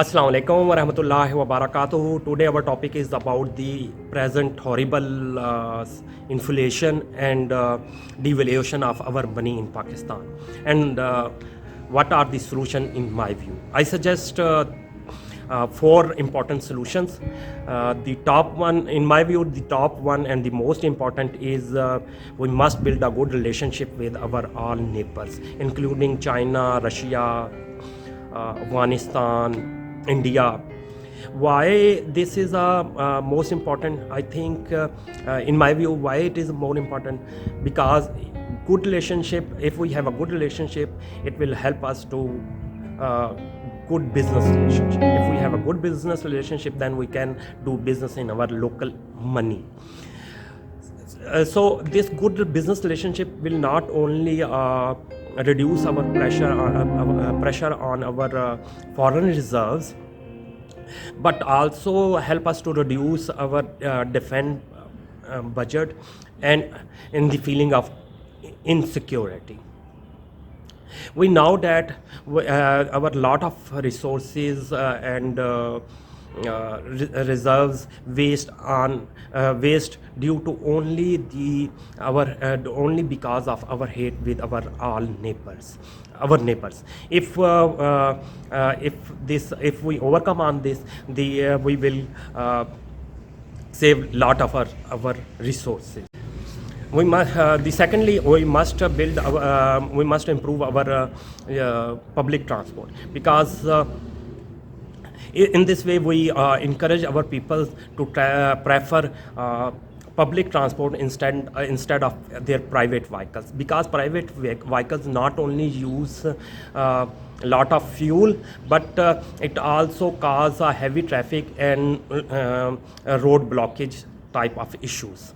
Assalamu alaikum wa rahmatullahi wa barakatuh. Today our topic is about the present horrible inflation and devaluation of our money in Pakistan, and what are the solutions in my view. I suggest four important solutions. The top one, in my view, the top one and the most important is we must build a good relationship with our all neighbors, including China, Russia, Afghanistan, India. Why this is most important? I think, in my view, why it is more important, because good relationship. If we have a good relationship, it will help us to good business relationship. If we have a good business relationship, then we can do business in our local money. So this good business relationship will not only reduce our pressure on our foreign reserves, but also help us to reduce our defense budget and in the feeling of insecurity. We know that our lot of resources and reserves waste due to only because of our hate with our neighbors. If we overcome on this, we will save lot of our resources. We must secondly, we must build we must improve our public transport, because in this way we encourage our people to prefer public transport instead of their private vehicles, because private vehicles not only use a lot of fuel, but it also cause a heavy traffic and road blockage type of issues.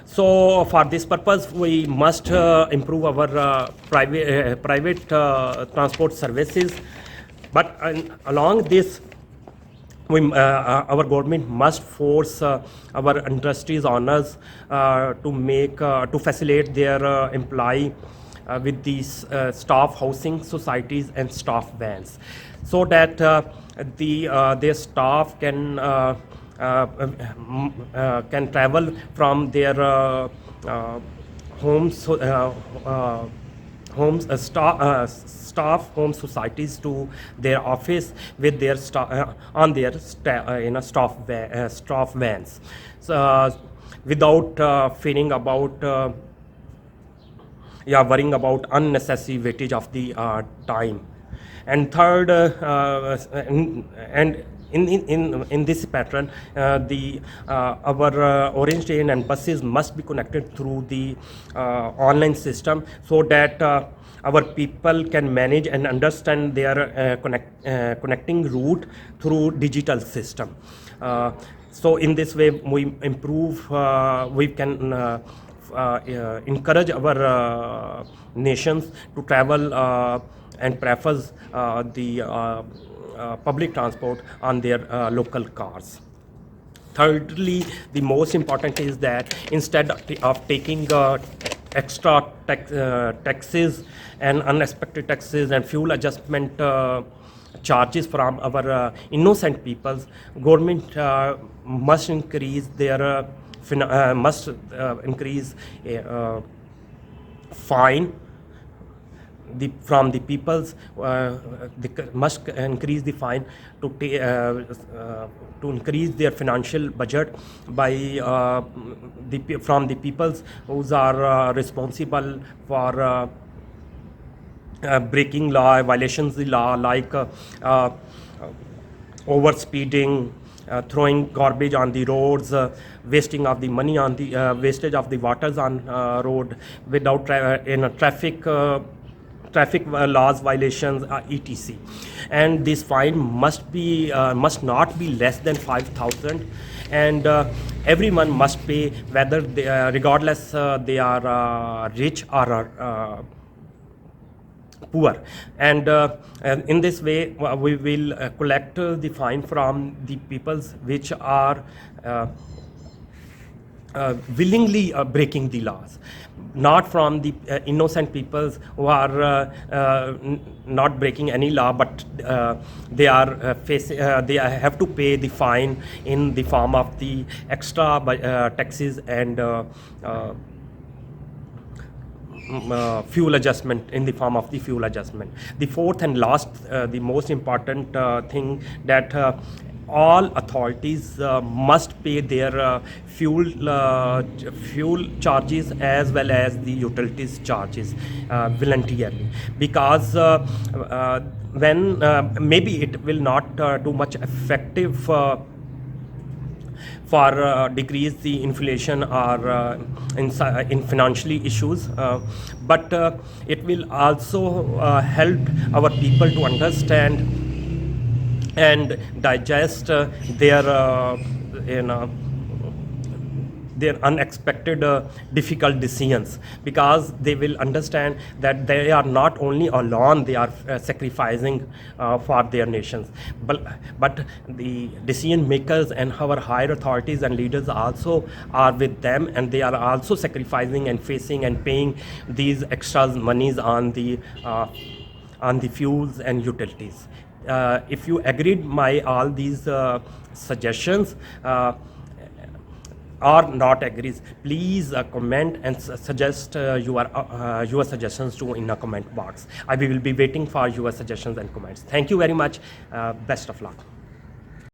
So for this purpose, we must improve our private transport services. But along this, our government must force our industries owners to facilitate their employee with these staff housing societies and staff vans, so that their staff can travel from their homes, staff home societies to their office with their on their staff vans, so, without fearing about worrying about unnecessary weightage of the time. And third, and in this pattern, our orange train and buses must be connected through the online system, so that our people can manage and understand their connecting route through digital system. So in this way we improve, we can encourage our nations to travel and prefers the public transport on their local cars. Thirdly, the most important is that instead of taking extra taxes and unexpected taxes and fuel adjustment charges from our innocent peoples, government must increase their fine from the peoples. They must increase the fine to increase their financial budget by from the peoples who are responsible for breaking law, violations the law, like over speeding, throwing garbage on the roads, wasting of the money on the wastage of the waters on road without traffic laws violations, etc. And this fine must not be less than 5,000, and everyone must pay, whether they, regardless they are rich or poor. And in this way we will collect the fine from the peoples which are willingly breaking the laws, not from the innocent peoples who are not breaking any law, but they are they have to pay the fine in the form of the extra taxes and fuel adjustment, in the form of the fuel adjustment. The fourth and last, the most important thing, that all authorities must pay their fuel charges as well as the utilities charges voluntarily, because when maybe it will not too much effective for decrease the inflation or in financially issues, but it will also help our people to understand and digest you know, their unexpected difficult decisions, because they will understand that they are not only alone, they are sacrificing for their nations, but the decision makers and our higher authorities and leaders also are with them, and they are also sacrificing and facing and paying these extra monies on the fuels and utilities. If you agreed my all these suggestions, or not agrees, please comment and suggest your suggestions to in a comment box. I will be waiting for your suggestions and comments. Thank you very much. Best of luck.